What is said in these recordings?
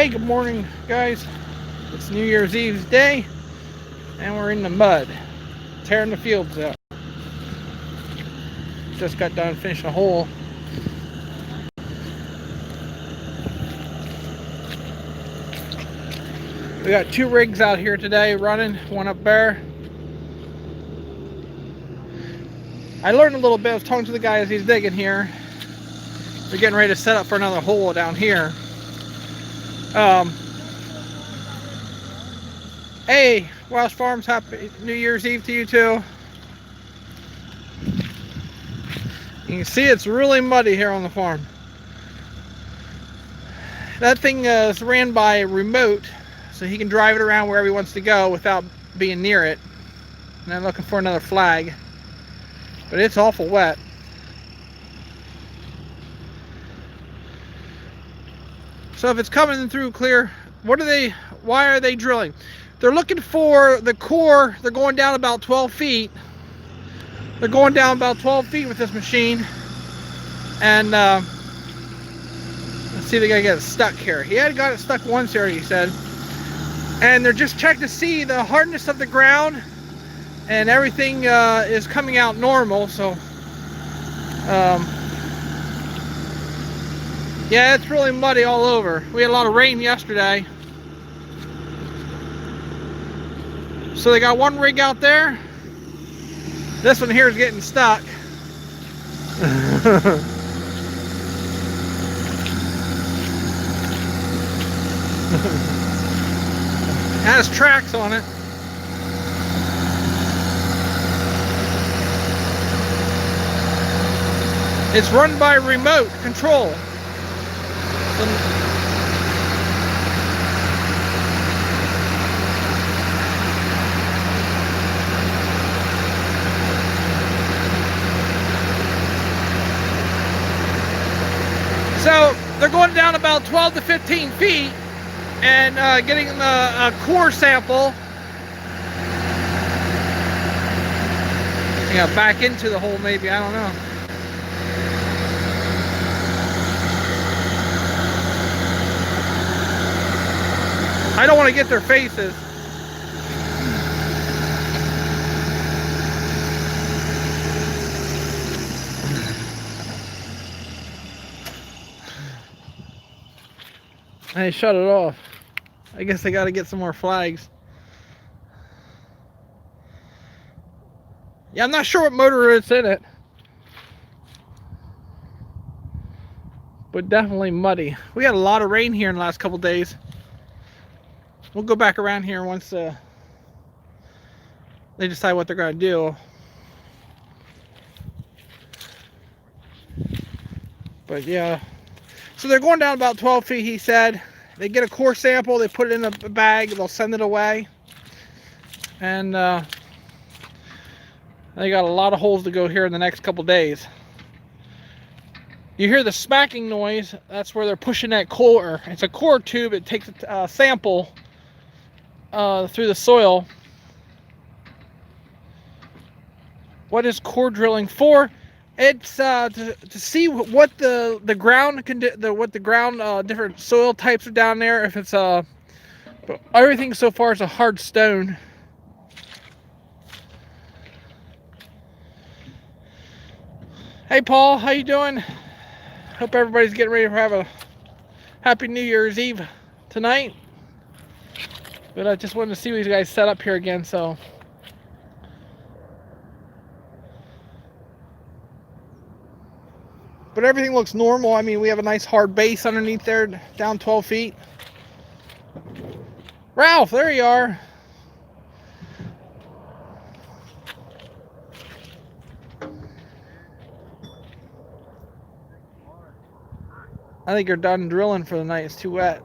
Hey, good morning, guys. It's New Year's Eve day, and we're in the mud, tearing the fields up. Just got done finishing a hole. We got two rigs out here today running, one up there. I learned a little bit. I was talking to the guy as he's digging here. They're getting ready to set up for another hole down here. Hey, Welsh Farms, happy New Year's Eve to you too. You can see it's really muddy here on the farm. That thing is ran by a remote, so he can drive it around wherever he wants to go without being near it. And I'm looking for another flag, but it's awful wet. So if it's coming through clear, why are they drilling? They're looking for the core. They're going down about 12 feet. They're going down about 12 feet with this machine. And let's see if they gotta get it stuck here. He had got it stuck once here, he said. And they're just checking to see the hardness of the ground, and everything is coming out normal. So yeah, it's really muddy all over. We had a lot of rain yesterday. So they got one rig out there. This one here is getting stuck. Has tracks on it. It's run by remote control. So they're going down about 12 to 15 feet and getting a core sample. Yeah, back into the hole maybe, I don't know. I don't want to get their faces. I shut it off. I guess I got to get some more flags. Yeah, I'm not sure what motor is in it, but definitely muddy. We had a lot of rain here in the last couple days. We'll go back around here once they decide what they're going to do. But yeah, so they're going down about 12 feet, he said. They get a core sample, they put it in a bag, they'll send it away. And they got a lot of holes to go here in the next couple days. You hear the smacking noise, that's where they're pushing that core. It's a core tube, it takes a sample through the soil. What is core drilling for? It's to see what the ground different soil types are down there. If it's everything so far is a hard stone. Hey Paul, how you doing? Hope everybody's getting ready to have a happy New Year's Eve tonight. But I just wanted to see what you guys set up here again, so. But everything looks normal. I mean, we have a nice hard base underneath there, down 12 feet. Ralph, there you are. I think you're done drilling for the night. It's too wet.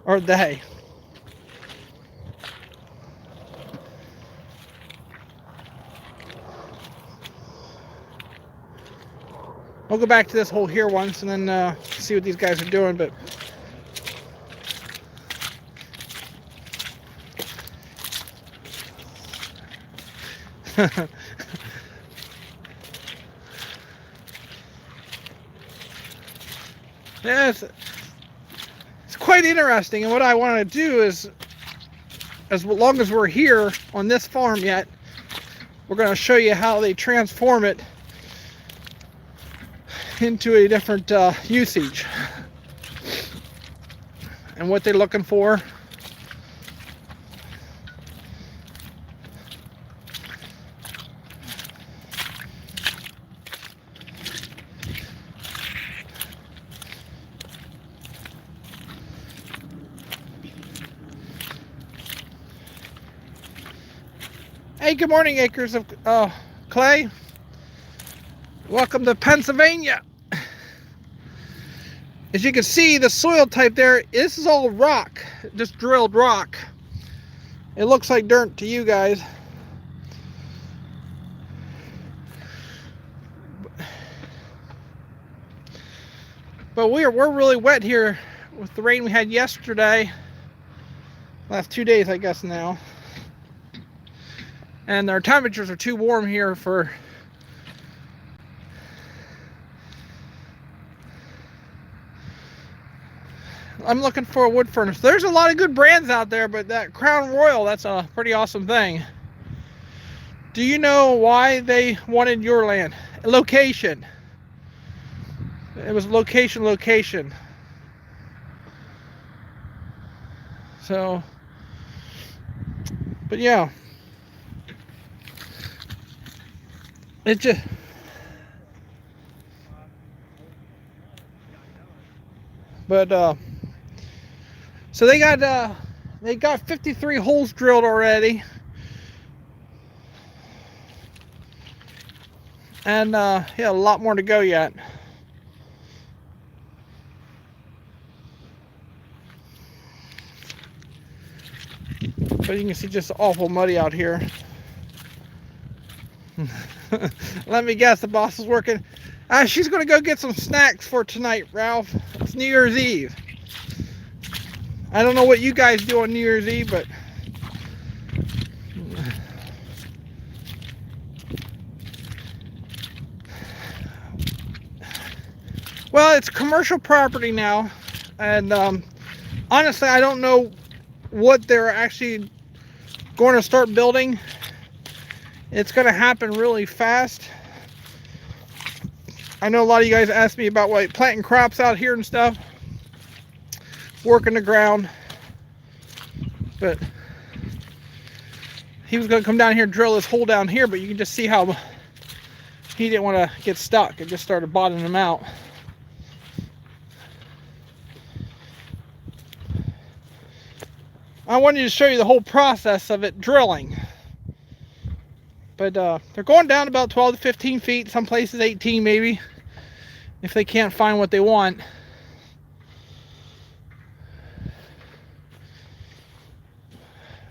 Or they. We'll go back to this hole here once and then see what these guys are doing, but yeah, it's quite interesting. And what I want to do is, as long as we're here on this farm yet, we're going to show you how they transform it into a different usage and what they're looking for. Hey, good morning, acres of clay. Welcome to Pennsylvania. As you can see, the soil type there, this is all rock, just drilled rock. It looks like dirt to you guys. But we're really wet here with the rain we had yesterday. Last 2 days, I guess now. And our temperatures are too warm here for I'm looking for a wood furnace. There's a lot of good brands out there, but that Crown Royal, that's a pretty awesome thing. Do you know why they wanted your land? Location. It was location. So, but yeah. It just, but so they got 53 holes drilled already, and yeah, a lot more to go yet. But you can see just awful muddy out here. Let me guess, the boss is working. She's gonna go get some snacks for tonight, Ralph. It's New Year's Eve. I don't know what you guys do on New Year's Eve, but well, it's commercial property now, and honestly, I don't know what they're actually going to start building. It's going to happen really fast. I know a lot of you guys asked me about like planting crops out here and stuff, working the ground, but he was going to come down here and drill this hole down here, but you can just see how he didn't want to get stuck. It just started bottoming him out. I wanted to show you the whole process of it drilling. But they're going down about 12 to 15 feet, some places 18 maybe, if they can't find what they want.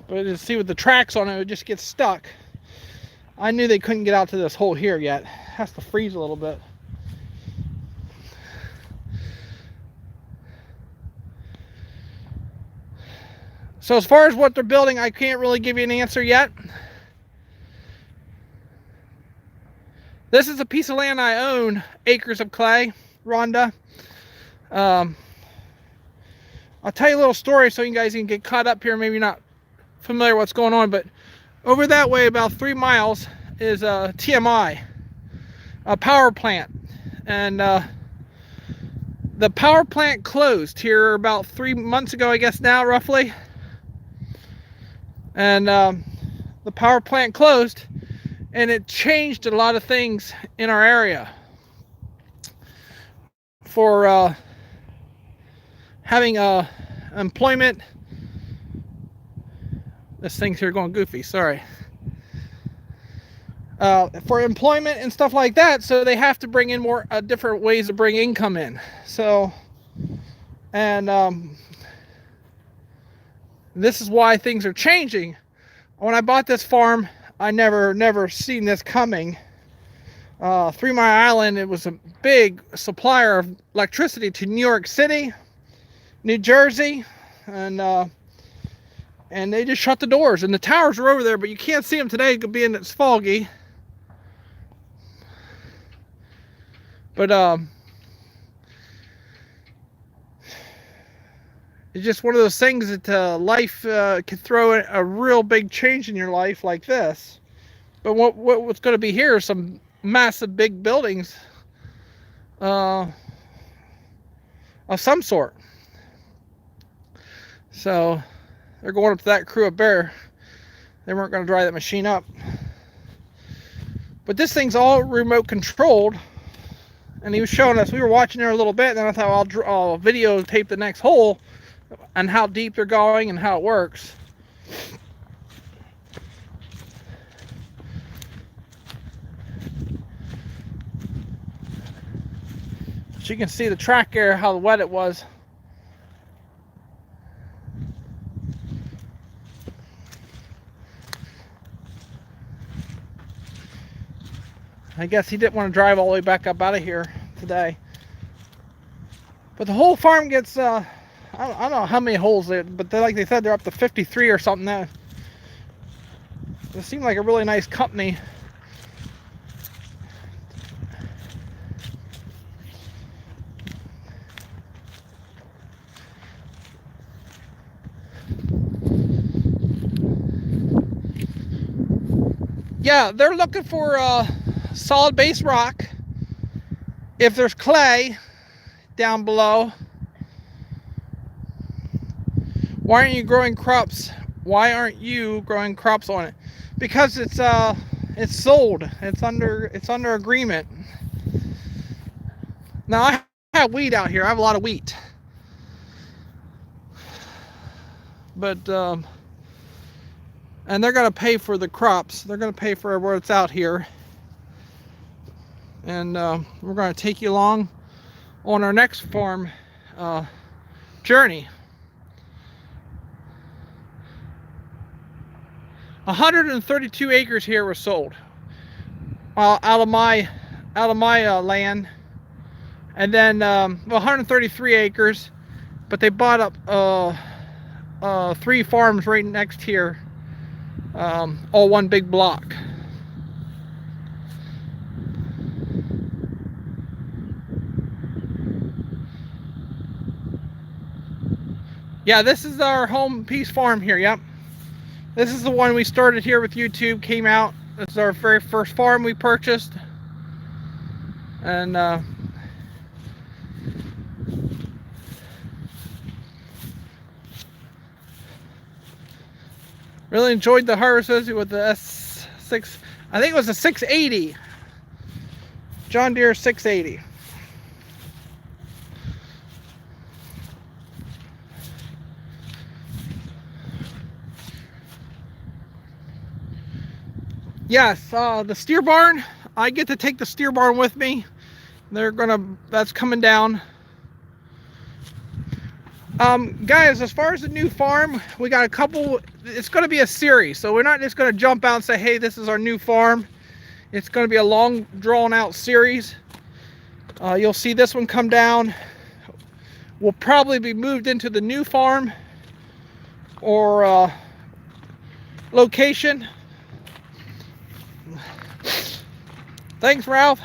But to see with the tracks on it, it would just get stuck. I knew they couldn't get out to this hole here yet. It has to freeze a little bit. So as far as what they're building, I can't really give you an answer yet. This is a piece of land I own, acres of clay, Rhonda. I'll tell you a little story so you guys can get caught up here. Maybe not familiar with what's going on, but over that way, about 3 miles, is TMI, a power plant. And the power plant closed here about 3 months ago, I guess now, roughly. And the power plant closed, and it changed a lot of things in our area for having employment. This thing's here going goofy, sorry. For employment and stuff like that, so they have to bring in more different ways to bring income in. So, and this is why things are changing. When I bought this farm, I never seen this coming. 3 Mile Island, it was a big supplier of electricity to New York City, New Jersey, and they just shut the doors. And the towers are over there, but you can't see them today being it's foggy. But It's just one of those things that life can throw a real big change in your life like this. But what's going to be here are some massive big buildings of some sort. So they're going up to that crew of bear. They weren't going to dry that machine up. But this thing's all remote controlled. And he was showing us, we were watching there a little bit, and then I thought I'll videotape the next hole and how deep they're going and how it works. So you can see the track area, how wet it was. I guess he didn't want to drive all the way back up out of here today. But the whole farm gets, I don't know how many holes, but like they said, they're up to 53 or something. That it seemed like a really nice company. Yeah, they're looking for solid base rock. If there's clay down below, why aren't you growing crops? Why aren't you growing crops on it? Because it's sold. It's under agreement. Now I have wheat out here. I have a lot of wheat, but and they're going to pay for the crops. They're going to pay for where it's out here. And we're going to take you along on our next farm journey. 132 acres here were sold out of my land, and then 133 acres, but they bought up 3 farms right next here, all one big block. Yeah, this is our home piece farm here. Yep, this is the one we started here with YouTube. Came out. This is our very first farm we purchased, and really enjoyed the harvest with the S6. I think it was a 680. John Deere 680. Yes, the steer barn. I get to take the steer barn with me. That's coming down. Guys, as far as the new farm, we got a couple. It's going to be a series, so we're not just going to jump out and say, hey, this is our new farm. It's going to be a long, drawn out series. You'll see this one come down. We'll probably be moved into the new farm or location. Thanks, Ralph.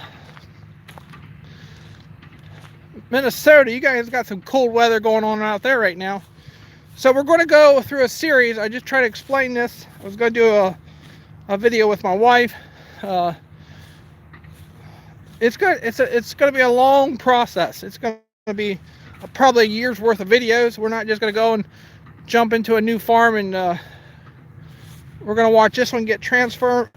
Minnesota, you guys got some cold weather going on out there right now. So we're going to go through a series. I just try to explain this. I was going to do a video with my wife. It's going to be a long process. It's going to be probably a year's worth of videos. We're not just going to go and jump into a new farm and we're going to watch this one get transformed.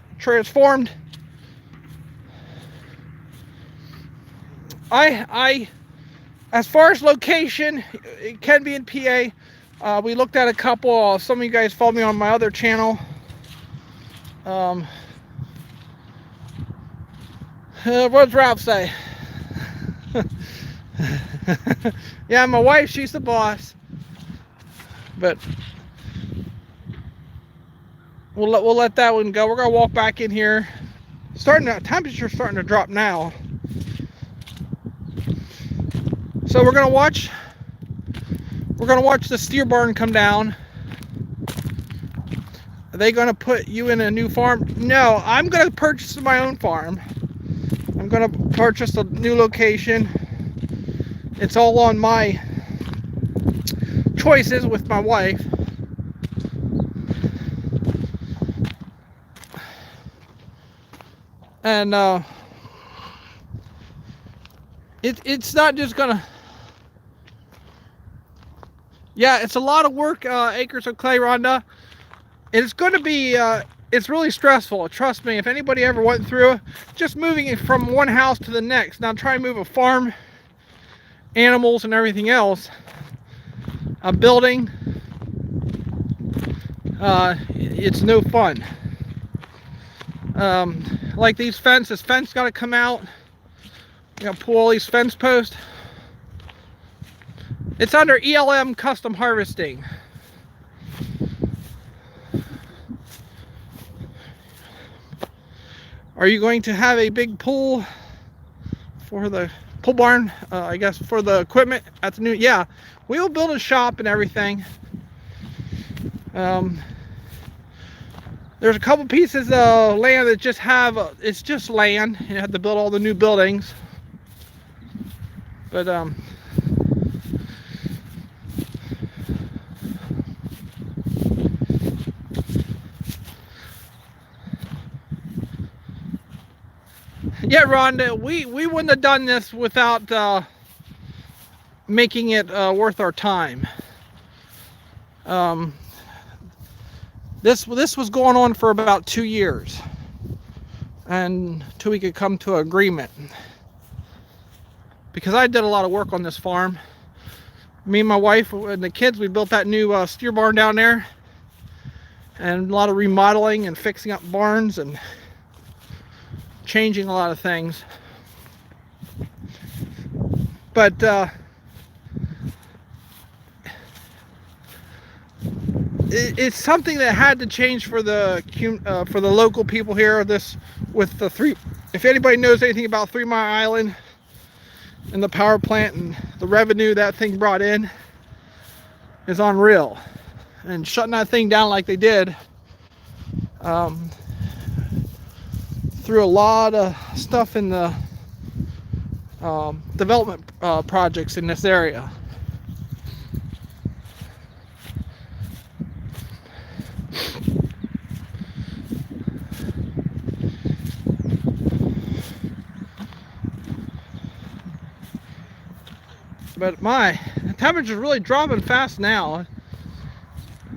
As far as location, it can be in PA. We looked at a couple. Some of you guys follow me on my other channel. What does Ralph say? Yeah, my wife, she's the boss. But we'll let that one go. We're gonna walk back in here. Temperature's starting to drop now. So we're gonna watch the steer barn come down. Are they gonna put you in a new farm? No, I'm gonna purchase my own farm. I'm gonna purchase a new location. It's all on my choices with my wife. And it's not just gonna, yeah, it's a lot of work, Acres of Clay, Rhonda. It's going to be, it's really stressful. Trust me, if anybody ever went through just moving it from one house to the next, now try and move a farm, animals and everything else, a building, it's no fun. Like these fences, this fence got to come out. You know, pull all these fence posts. It's under ELM custom harvesting. Are you going to have a big pool for the pole barn? I guess for the equipment at the new, yeah, we will build a shop and everything. There's a couple pieces of land that just have, it's just land. You have to build all the new buildings. But yeah, Rhonda, we wouldn't have done this without making it worth our time. This was going on for about 2 years, and until we could come to an agreement. Because I did a lot of work on this farm. Me and my wife and the kids, we built that new steer barn down there, and a lot of remodeling and fixing up barns and changing a lot of things. But it's something that had to change for the local people here. This with the three, if anybody knows anything about 3 Mile Island and the power plant and the revenue that thing brought in, is unreal. And shutting that thing down like they did threw a lot of stuff in the development projects in this area. But the temperature's really dropping fast now.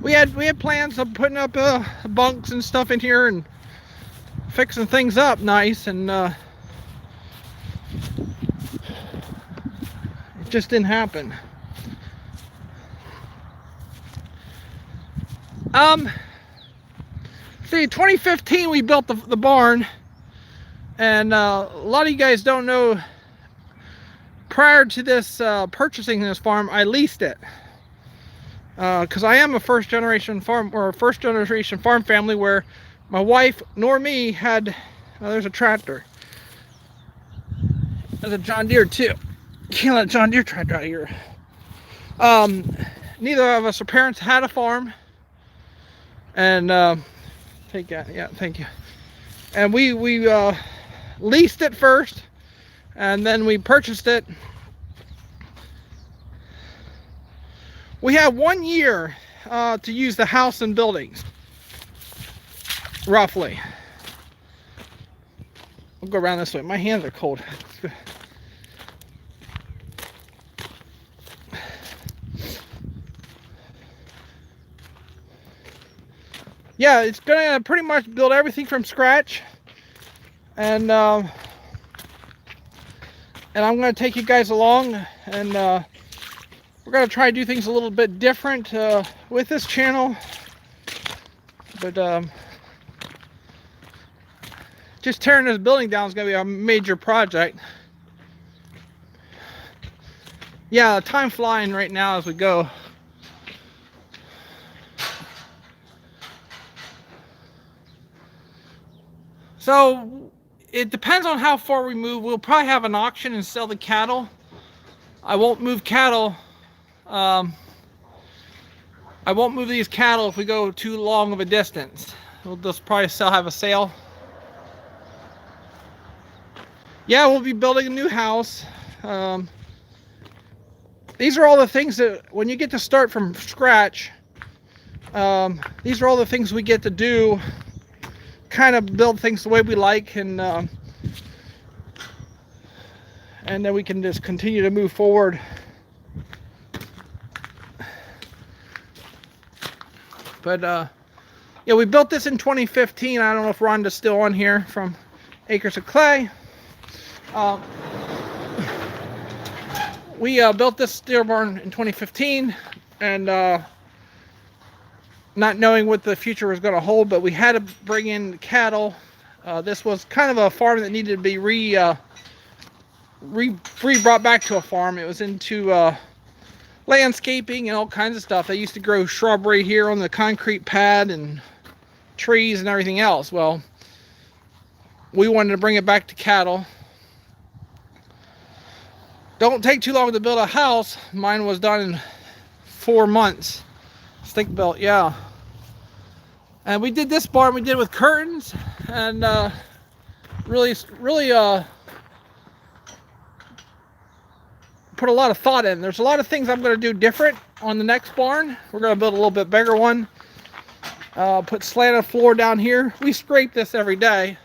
We had plans of putting up bunks and stuff in here and fixing things up nice, and it just didn't happen. See, 2015 we built the barn, and a lot of you guys don't know, prior to this purchasing this farm, I leased it, because I am a first generation farm family where my wife nor me had, there's a tractor, there's a John Deere too, can't let John Deere tractor out of here. Neither of us, our parents had a farm, and take that, yeah, thank you. And we leased it first, and then we purchased it. We had 1 year to use the house and buildings, roughly. I'll go around this way. My hands are cold. Yeah, it's gonna pretty much build everything from scratch, and I'm gonna take you guys along, and we're gonna try to do things a little bit different with this channel. But just tearing this building down is gonna be a major project. Yeah, time flying right now as we go. So it depends on how far we move. We'll probably have an auction and sell the cattle. I won't move cattle. I won't move these cattle if we go too long of a distance. We'll just probably have a sale. Yeah, we'll be building a new house. these are all the things that when you get to start from scratch, these are all the things we get to do, kind of build things the way we like, and then we can just continue to move forward. But yeah, we built this in 2015. I don't know if Rhonda's still on here from Acres of Clay. We built this steer barn in 2015, and not knowing what the future was going to hold, but we had to bring in cattle. This was kind of a farm that needed to be brought back to a farm. It was into landscaping and all kinds of stuff. They used to grow shrubbery here on the concrete pad and trees and everything else. Well, we wanted to bring it back to cattle. Don't take too long to build a house. Mine was done in 4 months. Stick built, yeah. And we did this barn, we did with curtains, and really put a lot of thought in. There's a lot of things I'm going to do different on the next barn. We're going to build a little bit bigger one. Put slanted floor down here. We scrape this every day.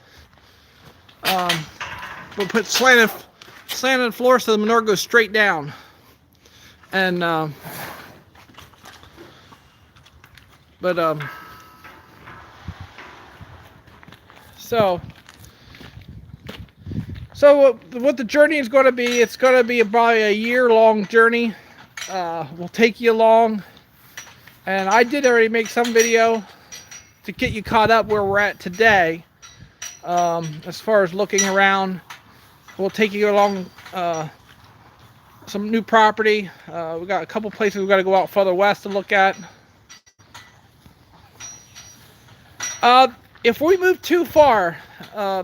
We'll put slanted floor so the manure goes straight down. And so what the journey is going to be, it's going to be about a year-long journey. We'll take you along, and I did already make some video to get you caught up where we're at today. As far as looking around, we'll take you along some new property. We got a couple places we've got to go out further west to look at. If we move too far,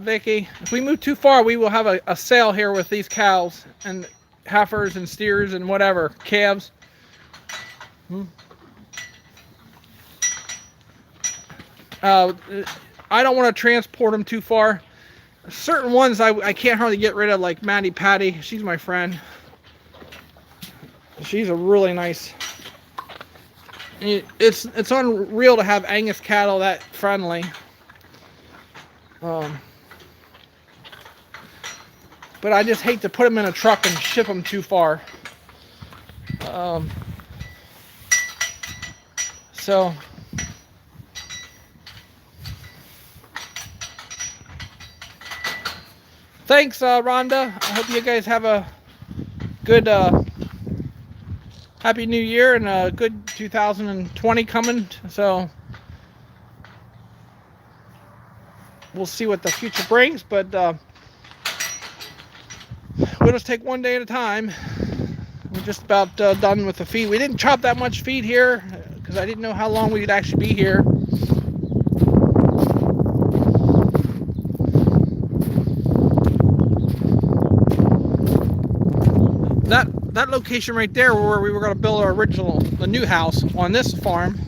Vicky, if we move too far, we will have a sale here with these cows and heifers and steers and whatever, calves. I don't want to transport them too far. Certain ones I can't hardly get rid of, like Maddie Patty. She's my friend. She's a really nice. It's unreal to have Angus cattle that friendly. But I just hate to put them in a truck and ship them too far. So thanks, Rhonda. I hope you guys have a good Happy New Year and a good 2020 coming. So we'll see what the future brings, but we'll just take one day at a time. We're just about done with the feed. We didn't chop that much feed here because I didn't know how long we could actually be here. That location right there where we were going to build the new house on this farm.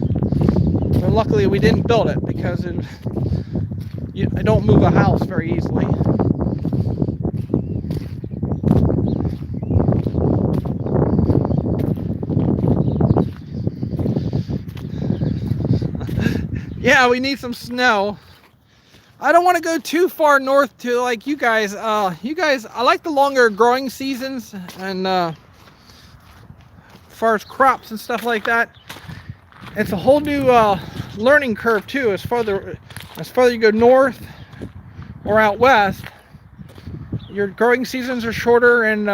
But luckily we didn't build it because I don't move a house very easily. Yeah, we need some snow. I don't want to go too far north to like you guys. I like the longer growing seasons, and as far as crops and stuff like that, it's a whole new learning curve too. As further you go north or out west, your growing seasons are shorter, and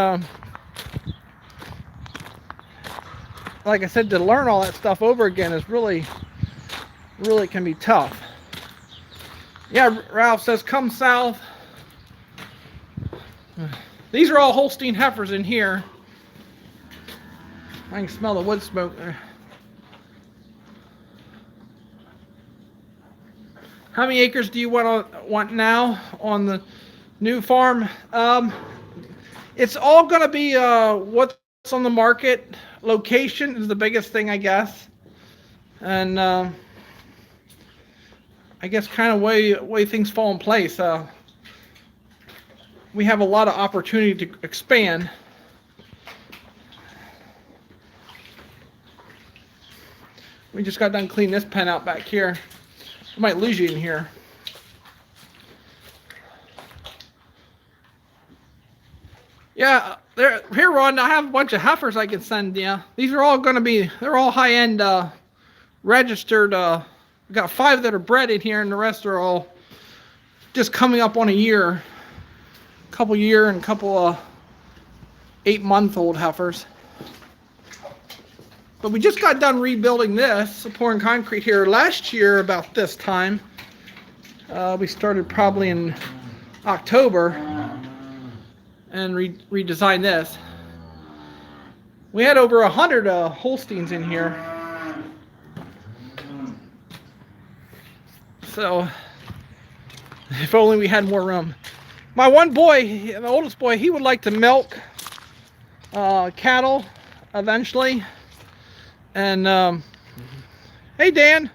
like I said, to learn all that stuff over again is really can be tough. Yeah, Ralph says come south. These are all Holstein heifers in here. I can smell the wood smoke there. How many acres do you want now on the new farm? It's all going to be what's on the market. Location is the biggest thing, I guess, and I guess kind of way things fall in place. We have a lot of opportunity to expand. We just got done cleaning this pen out back here. I might lose you in here. Yeah, here, Ron, I have a bunch of heifers I can send you. These are all going to be, they're all high-end registered. We got 5 that are bred in here, and the rest are all just coming up on a year. Couple year and couple 8-month-old heifers. But we just got done rebuilding this, pouring concrete here last year about this time. We started probably in October and redesigned this. We had over 100 Holsteins in here. So, if only we had more room. My one boy, the oldest boy, he would like to milk cattle eventually. And, hey Dan.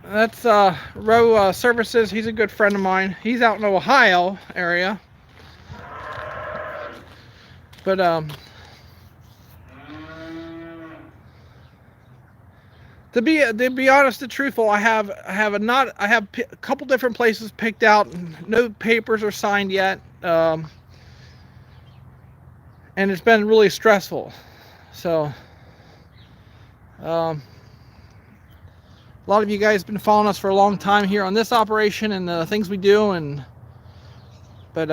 That's Row Services. He's a good friend of mine. He's out in the Ohio area. But, to be honest and truthful, I have a couple different places picked out. No papers are signed yet, and it's been really stressful. So, a lot of you guys have been following us for a long time here on this operation and the things we do, but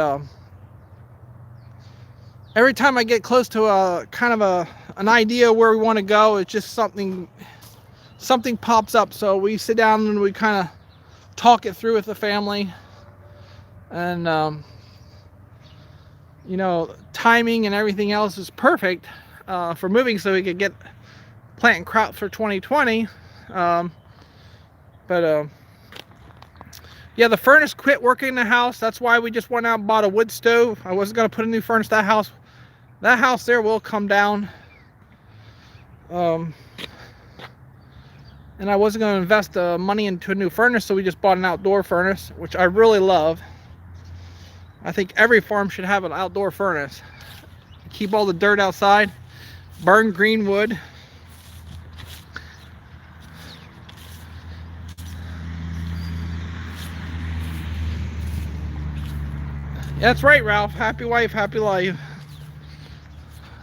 every time I get close to a kind of an idea where we want to go, it's just something pops up. So we sit down and we kind of talk it through with the family, and you know, timing and everything else is perfect for moving, so we could get planting crops for 2020. Yeah, the furnace quit working in the house. That's why we just went out and bought a wood stove. I wasn't going to put a new furnace. That house there will come down. And I wasn't going to invest money into a new furnace, so we just bought an outdoor furnace, which I really love. I think every farm should have an outdoor furnace. Keep all the dirt outside. Burn green wood. Yeah, that's right, Ralph. Happy wife, happy life.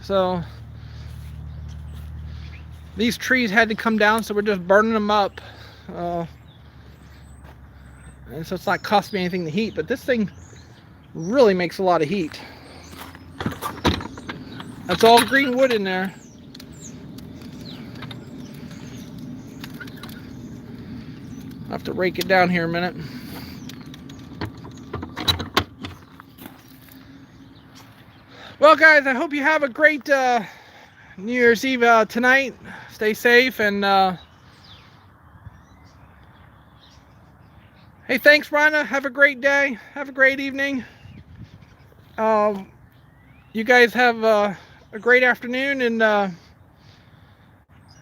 So these trees had to come down, so we're just burning them up. And so it's not costing me anything to heat, but this thing really makes a lot of heat. That's all green wood in there. I'll have to rake it down here a minute. Well, guys, I hope you have a great New Year's Eve tonight. Stay safe, and hey, thanks, Rhonda. Have a great day. Have a great evening. You guys have a great afternoon, and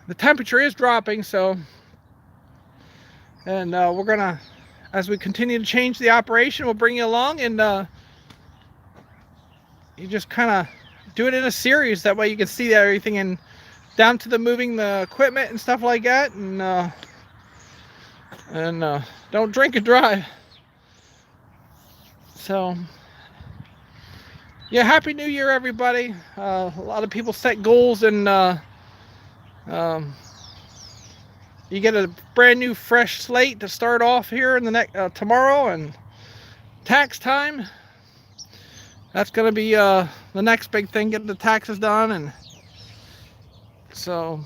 the temperature is dropping, so, and we're gonna, as we continue to change the operation, we'll bring you along, and you just kind of do it in a series. That way you can see everything, and down to the moving the equipment and stuff like that, and don't drink and drive. So yeah, Happy New Year, everybody. A lot of people set goals, and you get a brand new fresh slate to start off here in the next tomorrow, and tax time. That's going to be the next big thing, getting the taxes done. And so,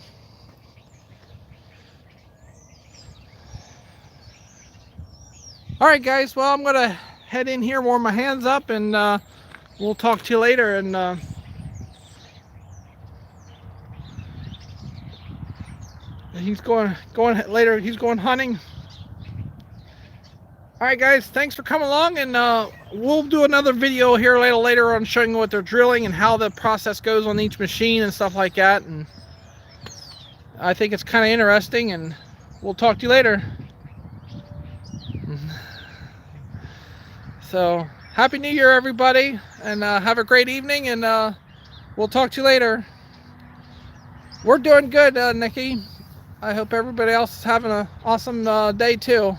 all right, guys, well, I'm going to head in here, warm my hands up, and we'll talk to you later. And he's going later. He's going hunting. All right, guys, thanks for coming along, and we'll do another video here later on showing you what they're drilling and how the process goes on each machine and stuff like that. And I think it's kind of interesting, and we'll talk to you later. So, Happy New Year, everybody, and have a great evening, and we'll talk to you later. We're doing good, Nikki. I hope everybody else is having an awesome day too.